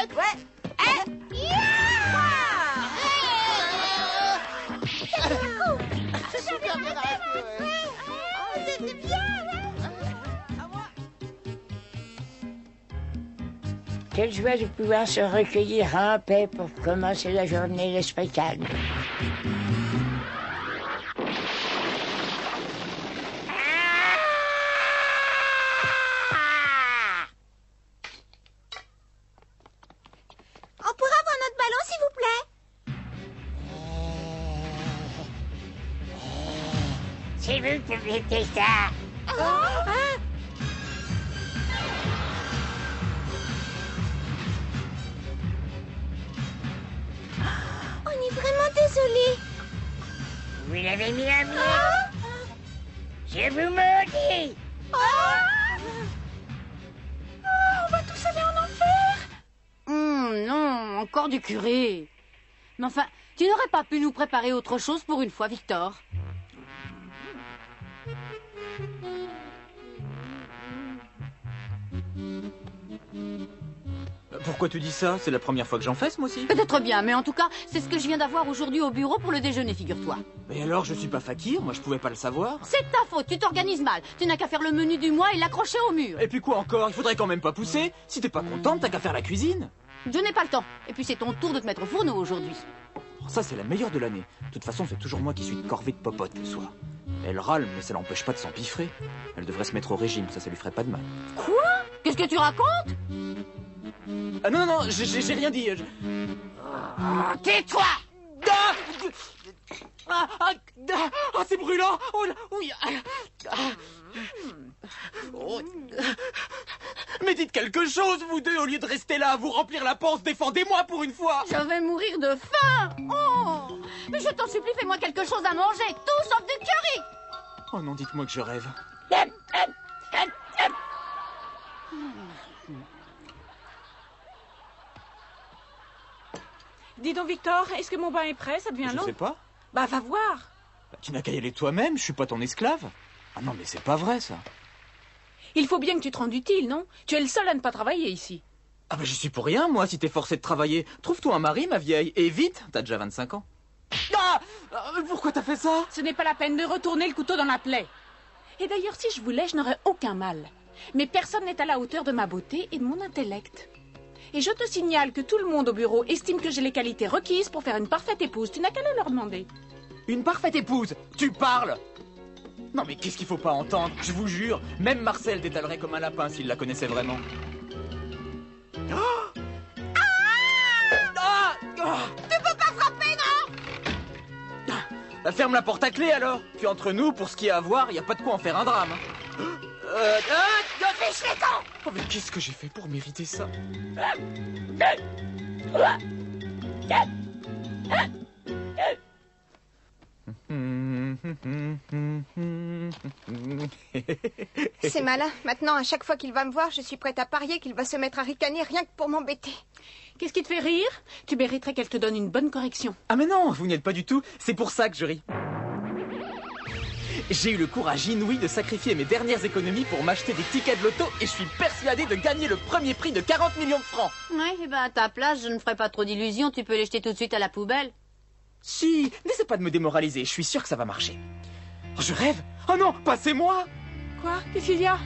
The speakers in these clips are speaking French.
Prête? Ouais. C'est super bien arrêté, ouais. C'était bien. Quelle joie de pouvoir se recueillir en paix pour commencer la journée l'esprit calme. On pourra avoir notre ballon, s'il vous plaît? C'est vous qui mettez ça. On est vraiment désolé. Vous l'avez mis à mieux. Je vous maudis. On va tous aller en enfer. Non, encore du curé. Mais enfin, tu n'aurais pas pu nous préparer autre chose pour une fois, Victor? Pourquoi tu dis ça? C'est la première fois que j'en fais ce mois-ci. Peut-être bien, mais en tout cas, c'est ce que je viens d'avoir aujourd'hui au bureau pour le déjeuner, figure-toi. Mais alors, je suis pas fakir, moi je pouvais pas le savoir. C'est ta faute, tu t'organises mal. Tu n'as qu'à faire le menu du mois et l'accrocher au mur. Et puis quoi encore? Il faudrait quand même pas pousser. Si t'es pas contente, t'as qu'à faire la cuisine. Je n'ai pas le temps. Et puis c'est ton tour de te mettre au fourneau aujourd'hui. Oh, ça, c'est la meilleure de l'année. De toute façon, c'est toujours moi qui suis de corvée de popote le soir. Elle râle, mais ça l'empêche pas de s'empiffrer. Elle devrait se mettre au régime, ça lui ferait pas de mal. Quoi? Qu'est-ce que tu racontes? Ah non, non, j'ai rien dit. Tais-toi. C'est brûlant. Oh, oui. Oh. Mais dites quelque chose, vous deux, au lieu de rester là à vous remplir la panse, défendez-moi pour une fois. Je vais mourir de faim. Oh! Mais je t'en supplie, fais-moi quelque chose à manger. Tout sauf du curry. Oh non, dites-moi que je rêve. Dis donc, Victor, est-ce que mon bain est prêt? Ça devient Je long. sais pas. Bah, va voir. Bah, tu n'as qu'à y aller toi-même, je suis pas ton esclave. Ah non, mais c'est pas vrai, ça. Il faut bien que tu te rendes utile, non? Tu es le seul à ne pas travailler ici. Ah bah j'y suis pour rien, moi, si t'es forcé de travailler. Trouve-toi un mari, ma vieille, et vite, t'as déjà 25 ans. Ah! Pourquoi t'as fait ça? Ce n'est pas la peine de retourner le couteau dans la plaie. Et d'ailleurs, si je voulais, je n'aurais aucun mal. Mais personne n'est à la hauteur de ma beauté et de mon intellect. Et je te signale que tout le monde au bureau estime que j'ai les qualités requises pour faire une parfaite épouse. Tu n'as qu'à le leur demander. Une parfaite épouse? Tu parles? Non mais qu'est-ce qu'il faut pas entendre? Je vous jure, même Marcel détalerait comme un lapin s'il la connaissait vraiment. Oh! Tu peux pas frapper, non? Bah, ferme la porte à clé alors. Puis entre nous, pour ce qui est à voir, y a pas de quoi en faire un drame. Fiche les camps. Oh mais qu'est-ce que j'ai fait pour mériter ça? C'est malin. Maintenant, à chaque fois qu'il va me voir, je suis prête à parier qu'il va se mettre à ricaner rien que pour m'embêter. Qu'est-ce qui te fait rire? Tu mériterais qu'elle te donne une bonne correction. Ah mais non, vous n'y êtes pas du tout. C'est pour ça que je ris. J'ai eu le courage inouï de sacrifier mes dernières économies pour m'acheter des tickets de loto et je suis persuadé de gagner le premier prix de 40 millions de francs. Ouais, et ben à ta place, je ne ferai pas trop d'illusions. Tu peux les jeter tout de suite à la poubelle. Si, n'essaie pas de me démoraliser, je suis sûr que ça va marcher. Oh, je rêve. Oh non, pas c'est moi. Quoi? Qu'est-ce qu'il y a?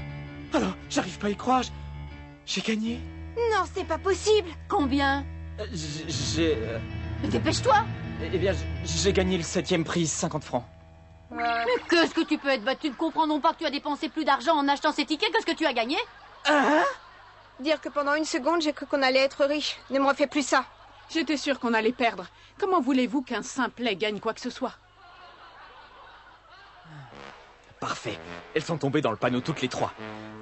Alors, j'arrive pas à y croire. J'ai gagné. Non, c'est pas possible. Combien? J'ai... Mais dépêche-toi. Eh bien, j'ai gagné le 7e prix, 50 francs. Mais qu'est-ce que tu peux être battu de comprendre non pas que tu as dépensé plus d'argent en achetant ces tickets que ce que tu as gagné? Hein? Dire que pendant une seconde, j'ai cru qu'on allait être riche. Ne me refais plus ça. J'étais sûre qu'on allait perdre. Comment voulez-vous qu'un simplet gagne quoi que ce soit? Parfait. Elles sont tombées dans le panneau toutes les trois.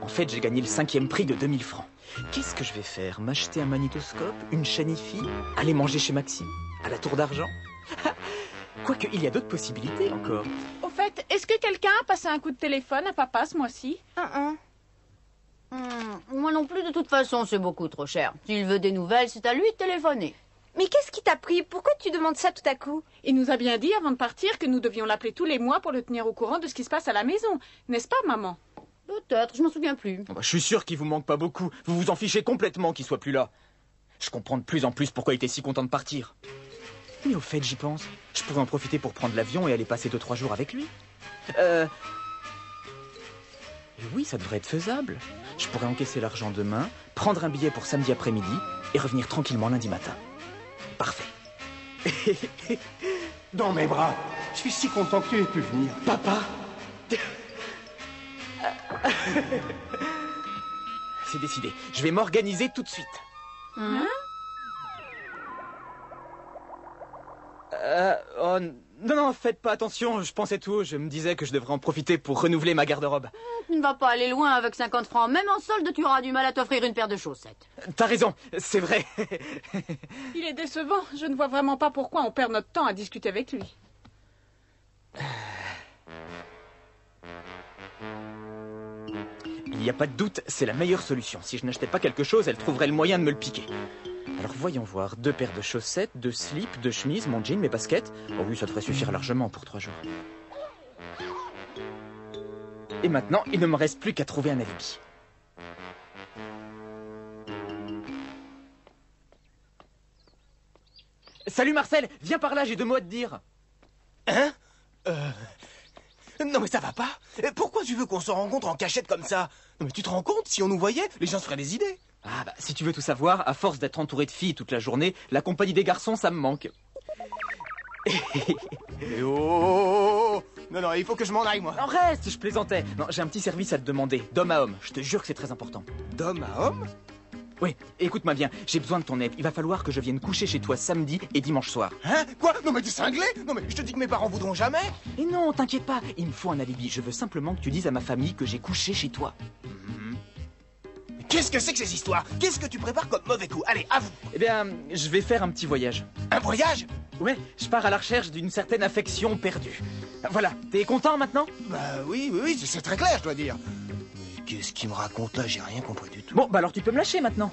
En fait, j'ai gagné le 5e prix de 2000 francs. Qu'est-ce que je vais faire? M'acheter un magnétoscope? Une chaîne hi-fi? Aller manger chez Maxime? À la Tour d'Argent? Quoique, il y a d'autres possibilités encore. Au fait, est-ce que quelqu'un a passé un coup de téléphone à papa ce mois-ci? Moi non plus, de toute façon, c'est beaucoup trop cher. S'il veut des nouvelles, c'est à lui de téléphoner. Mais qu'est-ce qui t'a pris? Pourquoi tu demandes ça tout à coup? Il nous a bien dit avant de partir que nous devions l'appeler tous les mois pour le tenir au courant de ce qui se passe à la maison. N'est-ce pas, maman? Peut-être, je m'en souviens plus. Je suis sûr qu'il vous manque pas beaucoup. Vous vous en fichez complètement qu'il soit plus là. Je comprends de plus en plus pourquoi il était si content de partir. Mais au fait, j'y pense. Je pourrais en profiter pour prendre l'avion et aller passer 2-3 jours avec lui. Oui, ça devrait être faisable. Je pourrais encaisser l'argent demain, prendre un billet pour samedi après-midi et revenir tranquillement lundi matin. Parfait. Dans mes bras. Je suis si content que tu aies pu venir. Papa. C'est décidé. Je vais m'organiser tout de suite. Hein? Oh, non, faites pas attention, je pensais tout. Je me disais que je devrais en profiter pour renouveler ma garde-robe. Tu ne vas pas aller loin avec 50 francs. Même en solde, tu auras du mal à t'offrir une paire de chaussettes. T'as raison, c'est vrai. Il est décevant. Je ne vois vraiment pas pourquoi on perd notre temps à discuter avec lui. Il n'y a pas de doute, c'est la meilleure solution. Si je n'achetais pas quelque chose, elle trouverait le moyen de me le piquer. Alors voyons voir, 2 paires de chaussettes, 2 slips, 2 chemises, mon jean, mes baskets. Oh oui, ça devrait suffire largement pour 3 jours. Et maintenant, il ne me reste plus qu'à trouver un alibi. Salut Marcel, viens par là, j'ai 2 mots à te dire. Hein? Non mais ça va pas. Pourquoi tu veux qu'on se rencontre en cachette comme ça? Non mais tu te rends compte, si on nous voyait, les gens se feraient des idées. Ah bah, si tu veux tout savoir, à force d'être entouré de filles toute la journée, la compagnie des garçons, ça me manque. Et oh! Non, il faut que je m'en aille, moi. Non, reste, je plaisantais. Non, j'ai un petit service à te demander, d'homme à homme. Je te jure que c'est très important. D'homme à homme? Oui, écoute-moi bien, j'ai besoin de ton aide. Il va falloir que je vienne coucher chez toi samedi et dimanche soir. Hein? Quoi? Non mais t'es cinglé? Non mais je te dis que mes parents voudront jamais. Et non, t'inquiète pas, il me faut un alibi. Je veux simplement que tu dises à ma famille que j'ai couché chez toi. Qu'est-ce que c'est que ces histoires? Qu'est-ce que tu prépares comme mauvais coup? Allez, avoue. Eh bien, je vais faire un petit voyage. Un voyage? Ouais, je pars à la recherche d'une certaine affection perdue. Voilà, t'es content maintenant? Bah oui, c'est très clair, je dois dire. Mais qu'est-ce qu'il me raconte là? J'ai rien compris du tout. Bon, bah alors tu peux me lâcher maintenant.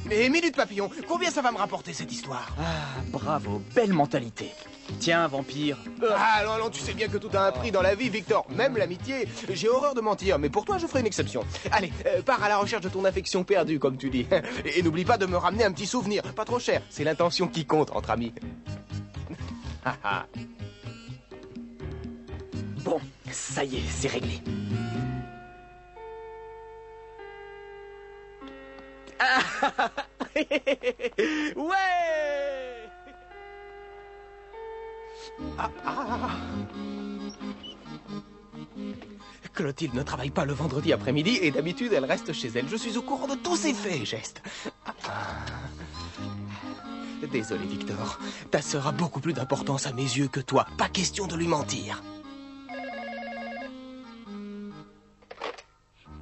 Mais minute papillon, combien ça va me rapporter cette histoire? Ah, bravo, belle mentalité. Tiens, vampire. Ah non, tu sais bien que tout a un prix dans la vie, Victor, même l'amitié. J'ai horreur de mentir, mais pour toi, je ferai une exception. Allez, pars à la recherche de ton affection perdue, comme tu dis. Et n'oublie pas de me ramener un petit souvenir, pas trop cher. C'est l'intention qui compte entre amis. Bon, ça y est, c'est réglé. Ouais! Clotilde ne travaille pas le vendredi après-midi et d'habitude elle reste chez elle. Je suis au courant de tous ses faits et gestes. Désolé Victor, ta sœur a beaucoup plus d'importance à mes yeux que toi. Pas question de lui mentir.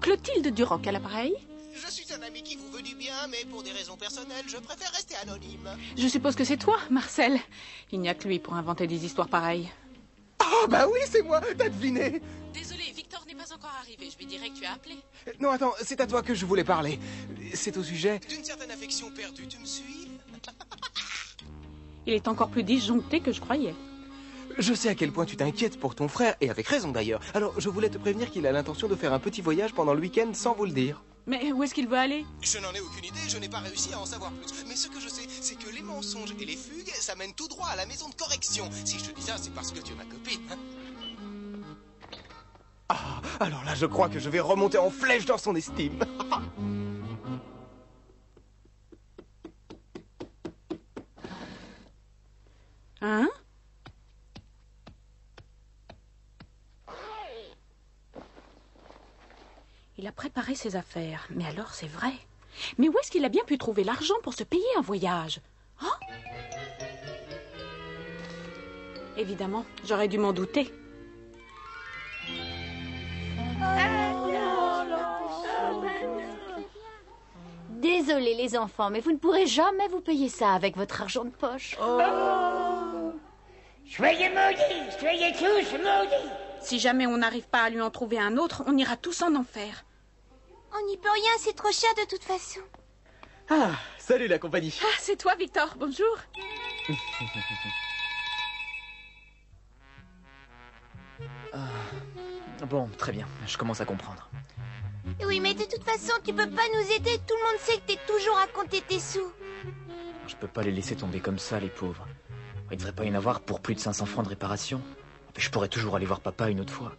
Clotilde Duroc à l'appareil. Je suis un ami qui vous veut du bien, mais pour des raisons personnelles, je préfère rester anonyme. Je suppose que c'est toi, Marcel. Il n'y a que lui pour inventer des histoires pareilles. Oh bah oui, c'est moi, t'as deviné. Désolé, Victor n'est pas encore arrivé. Je lui dirai que tu as appelé. Non, attends, c'est à toi que je voulais parler. C'est au sujet... D'une certaine affection perdue, tu me suis? Il est encore plus disjoncté que je croyais. Je sais à quel point tu t'inquiètes pour ton frère, et avec raison d'ailleurs. Alors, je voulais te prévenir qu'il a l'intention de faire un petit voyage pendant le week-end sans vous le dire. Mais où est-ce qu'il veut aller? Je n'en ai aucune idée, je n'ai pas réussi à en savoir plus. Mais ce que je sais, c'est que les mensonges et les fugues, ça mène tout droit à la maison de correction. Si je te dis ça, c'est parce que tu es ma copine. Hein? Ah, alors là, je crois que je vais remonter en flèche dans son estime. Hein? Il a préparé ses affaires. Mais alors, c'est vrai. Mais où est-ce qu'il a bien pu trouver l'argent pour se payer un voyage? Hein? Évidemment, j'aurais dû m'en douter. Désolé les enfants, mais vous ne pourrez jamais vous payer ça avec votre argent de poche. Soyez maudits, soyez tous maudits. Si jamais on n'arrive pas à lui en trouver un autre, on ira tous en enfer. On n'y peut rien, c'est trop cher de toute façon. Ah, salut la compagnie. Ah, c'est toi, Victor. Bonjour. Bon, très bien, je commence à comprendre. Oui, mais de toute façon, tu peux pas nous aider. Tout le monde sait que t'es toujours à compter tes sous. Je peux pas les laisser tomber comme ça, les pauvres. Il devrait pas y en avoir pour plus de 500 francs de réparation. Je pourrais toujours aller voir papa une autre fois.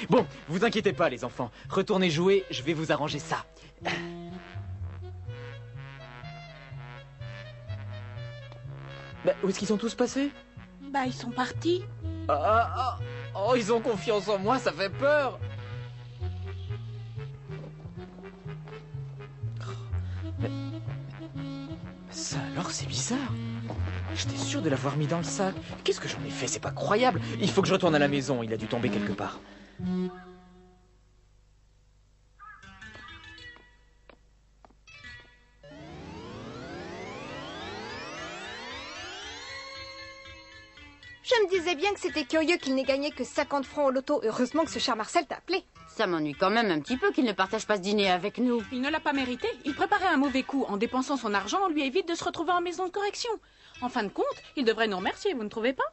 Bon, vous inquiétez pas, les enfants. Retournez jouer, je vais vous arranger ça. Bah, où est-ce qu'ils sont tous passés? Bah, ils sont partis. Oh, ils ont confiance en moi, ça fait peur. Mais ça alors, c'est bizarre. J'étais sûr de l'avoir mis dans le sac. Qu'est-ce que j'en ai fait? C'est pas croyable. Il faut que je retourne à la maison, il a dû tomber quelque part. Je me disais bien que c'était curieux qu'il n'ait gagné que 50 francs au loto. Heureusement que ce cher Marcel t'a appelé. Ça m'ennuie quand même un petit peu qu'il ne partage pas ce dîner avec nous. Il ne l'a pas mérité. Il préparait un mauvais coup. En dépensant son argent, on lui évite de se retrouver en maison de correction. En fin de compte, il devrait nous remercier, vous ne trouvez pas?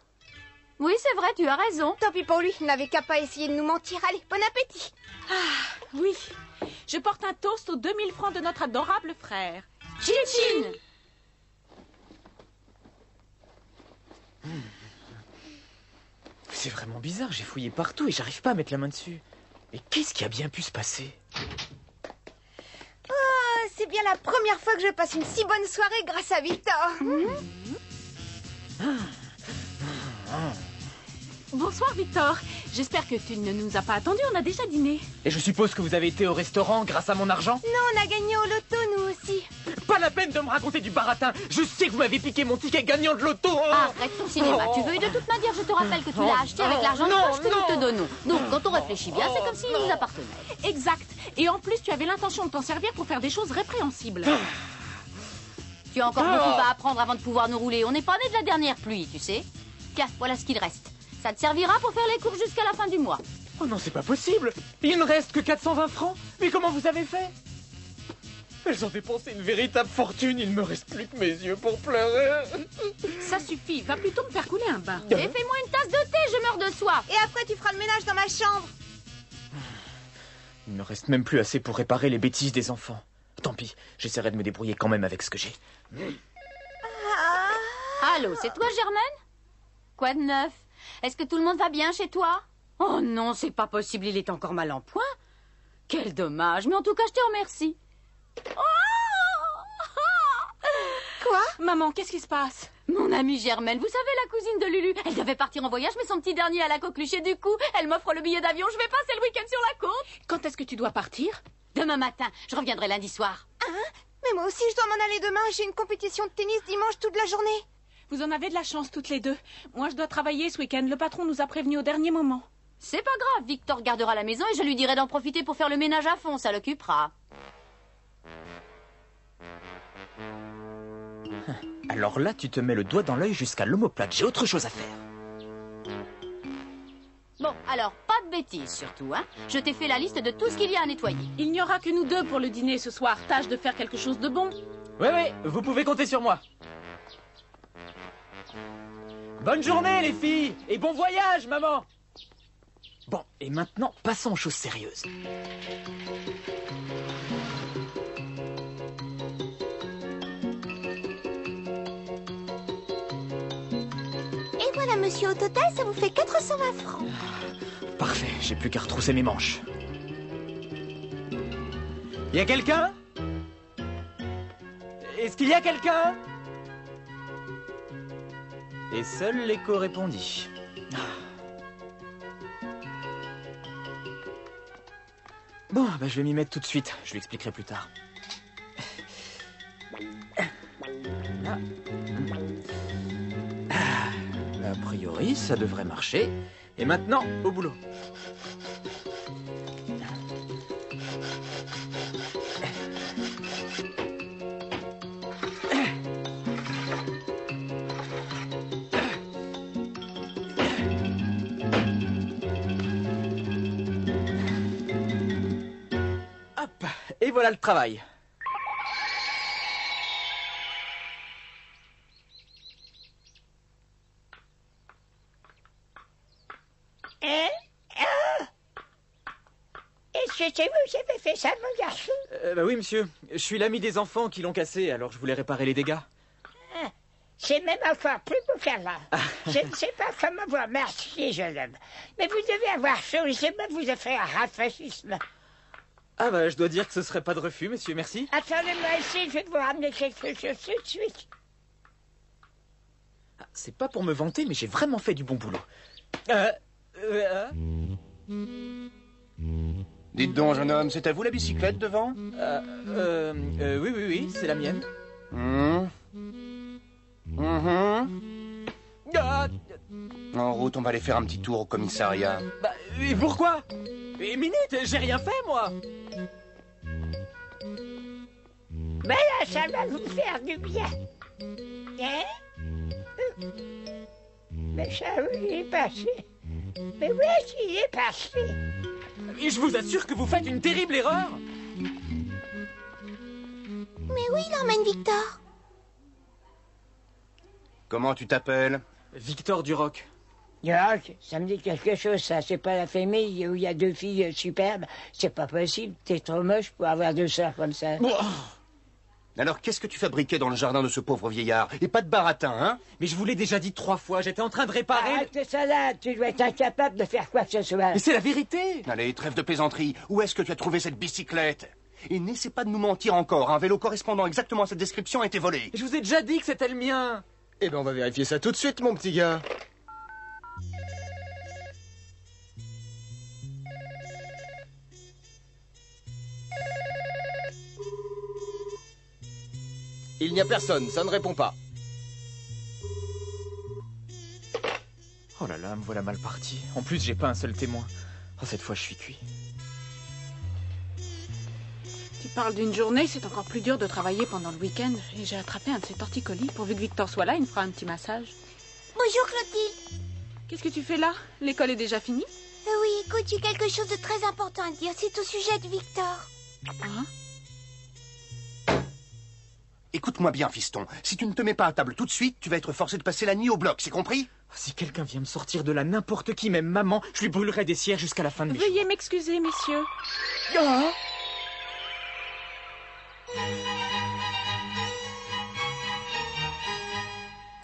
Oui, c'est vrai, tu as raison. Tant pis pour lui, il n'avait qu'à pas essayer de nous mentir. Allez, bon appétit. Oui. Je porte un toast aux 2000 francs de notre adorable frère. Chin-chin! C'est vraiment bizarre, j'ai fouillé partout et j'arrive pas à mettre la main dessus. Mais qu'est-ce qui a bien pu se passer? Oh, c'est bien la première fois que je passe une si bonne soirée grâce à Victor. Bonsoir, Victor. J'espère que tu ne nous as pas attendus, on a déjà dîné. Et je suppose que vous avez été au restaurant grâce à mon argent? Non, on a gagné au loto, nous aussi. Pas la peine de me raconter du baratin. Je sais que vous m'avez piqué mon ticket gagnant de loto. Arrête ton cinéma, tu veux. Et de toute manière, je te rappelle que tu l'as acheté avec l'argent de poche que nous te donnons. Donc, quand on réfléchit bien, c'est comme s'il nous appartenait. Exact. Et en plus, tu avais l'intention de t'en servir pour faire des choses répréhensibles. Tu as encore beaucoup à apprendre avant de pouvoir nous rouler. On n'est pas né de la dernière pluie, tu sais. Tiens, voilà ce qu'il reste. Ça te servira pour faire les courses jusqu'à la fin du mois. Oh non, c'est pas possible. Il ne reste que 420 francs. Mais comment vous avez fait? Elles ont dépensé une véritable fortune. Il ne me reste plus que mes yeux pour pleurer. Ça suffit. Va plutôt me faire couler un bain. Et fais-moi une tasse de thé, je meurs de soif. Et après, tu feras le ménage dans ma chambre. Il ne me reste même plus assez pour réparer les bêtises des enfants. Tant pis, j'essaierai de me débrouiller quand même avec ce que j'ai. Allô, c'est toi, Germaine? Quoi de neuf? Est-ce que tout le monde va bien chez toi? Oh non, c'est pas possible, il est encore mal en point. Quel dommage, mais en tout cas, je te remercie. Quoi? Maman, qu'est-ce qui se passe? Mon amie Germaine, vous savez, la cousine de Lulu, elle devait partir en voyage, mais son petit dernier à la coqueluche et du coup, elle m'offre le billet d'avion, je vais passer le week-end sur la côte. Quand est-ce que tu dois partir? Demain matin, je reviendrai lundi soir. Mais moi aussi, je dois m'en aller demain. J'ai une compétition de tennis dimanche toute la journée. Vous en avez de la chance toutes les deux. Moi, je dois travailler ce week-end. Le patron nous a prévenus au dernier moment. C'est pas grave, Victor gardera la maison et je lui dirai d'en profiter pour faire le ménage à fond, ça l'occupera. Alors là, tu te mets le doigt dans l'œil jusqu'à l'omoplate. J'ai autre chose à faire. Bon, alors, pas de bêtises surtout, hein. Je t'ai fait la liste de tout ce qu'il y a à nettoyer. Il n'y aura que nous deux pour le dîner ce soir. Tâche de faire quelque chose de bon. Oui, vous pouvez compter sur moi. Bonne journée, les filles, et bon voyage, maman. Bon, et maintenant, passons aux choses sérieuses. Et voilà, monsieur, au total, ça vous fait 420 francs. Parfait, j'ai plus qu'à retrousser mes manches. Y a quelqu'un? Est-ce qu'il y a quelqu'un? Et seul l'écho répondit. Bon, bah je vais m'y mettre tout de suite. Je lui expliquerai plus tard. A priori, ça devrait marcher. Et maintenant, au boulot. Hop, et voilà le travail. Est-ce que c'est vous qui avez fait ça, mon garçon? Bah oui, monsieur. Je suis l'ami des enfants qui l'ont cassé, alors je voulais réparer les dégâts. C'est même encore plus beau qu'avant. Je ne sais pas comment vous remercier, jeune homme. Mais vous devez avoir chaud. Je vais vous offrir un rafraîchissement. Ah bah, je dois dire que ce serait pas de refus, monsieur, merci. Attendez-moi ici, je vais vous ramener quelque chose tout de suite. Ah, c'est pas pour me vanter, mais j'ai vraiment fait du bon boulot. Dites donc, jeune homme, c'est à vous la bicyclette devant? Oui, c'est la mienne. En route, on va aller faire un petit tour au commissariat. Bah, et pourquoi? Et minute, j'ai rien fait, moi. Ben là, ça va vous faire du bien. Hein? Mais ça, oui, il est passé. Mais où est-ce qu'il est passé? Et je vous assure que vous faites une terrible erreur. Mais où il emmène Victor? Comment tu t'appelles? Victor Duroc. Duroc, ça me dit quelque chose, ça. C'est pas la famille où il y a 2 filles superbes. C'est pas possible. T'es trop moche pour avoir 2 sœurs comme ça. Alors, qu'est-ce que tu fabriquais dans le jardin de ce pauvre vieillard? Et pas de baratin, hein? Mais je vous l'ai déjà dit 3 fois, j'étais en train de réparer... Arrête ça là, tu dois être incapable de faire quoi que ce soit. Mais c'est la vérité. Allez, trêve de plaisanterie. Où est-ce que tu as trouvé cette bicyclette? Et n'essaie pas de nous mentir encore. Un vélo correspondant exactement à cette description a été volé. Je vous ai déjà dit que c'était le mien. Eh ben, on va vérifier ça tout de suite, mon petit gars. Il n'y a personne, ça ne répond pas. Oh là là, me voilà mal parti. En plus, j'ai pas un seul témoin. Oh, cette fois, je suis cuit. Tu parles d'une journée, c'est encore plus dur de travailler pendant le week-end. Et j'ai attrapé un de ces torticolis. Pourvu que Victor soit là, il me fera un petit massage. Bonjour Clotilde. Qu'est-ce que tu fais là? L'école est déjà finie? Oui, écoute, j'ai quelque chose de très important à te dire. C'est au sujet de Victor. Hein? Écoute-moi bien, fiston. Si tu ne te mets pas à table tout de suite, tu vas être forcé de passer la nuit au bloc, c'est compris? Si quelqu'un vient me sortir de là, n'importe qui, même maman, je lui brûlerai des cierres jusqu'à la fin de mes jours. Veuillez m'excuser, messieurs. Ah!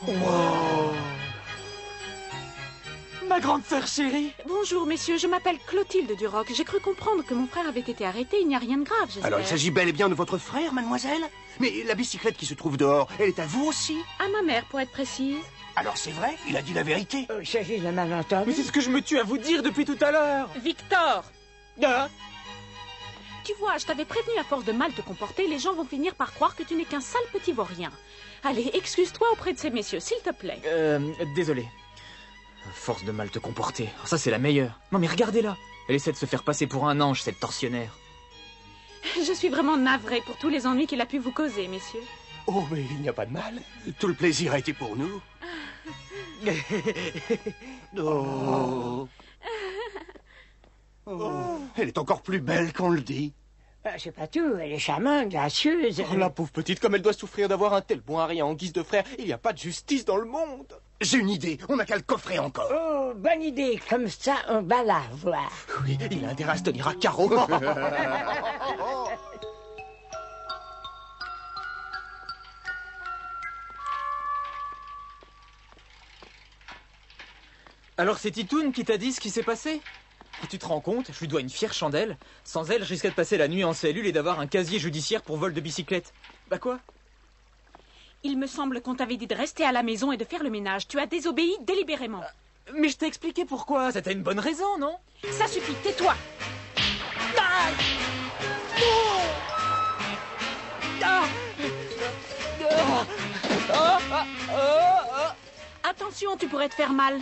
Wow. Ma grande sœur chérie. Bonjour, messieurs, je m'appelle Clotilde Duroc. J'ai cru comprendre que mon frère avait été arrêté. Il n'y a rien de grave, j'espère. Alors, il s'agit bel et bien de votre frère, mademoiselle? Mais la bicyclette qui se trouve dehors, elle est à vous aussi? À ma mère, pour être précise. Alors c'est vrai, il a dit la vérité. Il s'agit de malentendu. Mais c'est ce que je me tue à vous dire depuis tout à l'heure. Victor! Ah. Tu vois, je t'avais prévenu, à force de mal te comporter, les gens vont finir par croire que tu n'es qu'un sale petit vaurien. Allez, excuse-toi auprès de ces messieurs, s'il te plaît. Désolé. Force de mal te comporter. Ça, c'est la meilleure. Non, mais regardez-la. Elle essaie de se faire passer pour un ange, cette tortionnaire. Je suis vraiment navrée pour tous les ennuis qu'il a pu vous causer, messieurs. Oh, mais il n'y a pas de mal. Tout le plaisir a été pour nous. Oh. Oh. Elle est encore plus belle qu'on le dit. C'est pas tout, elle est charmante, gracieuse. Oh, la pauvre petite, comme elle doit souffrir d'avoir un tel bon Harry en guise de frère. Il n'y a pas de justice dans le monde. J'ai une idée, on n'a qu'à le coffrer encore. Oh, bonne idée, comme ça on va la voir. Oui, il a intérêt à se tenir à carreau. Alors c'est Titoune qui t'a dit ce qui s'est passé? Et tu te rends compte, je lui dois une fière chandelle. Sans elle, je risquais de passer la nuit en cellule et d'avoir un casier judiciaire pour vol de bicyclette. Bah quoi? Il me semble qu'on t'avait dit de rester à la maison et de faire le ménage. Tu as désobéi délibérément. Mais je t'ai expliqué pourquoi. C'était une bonne raison, non? Ça suffit, tais-toi. Attention, tu pourrais te faire mal.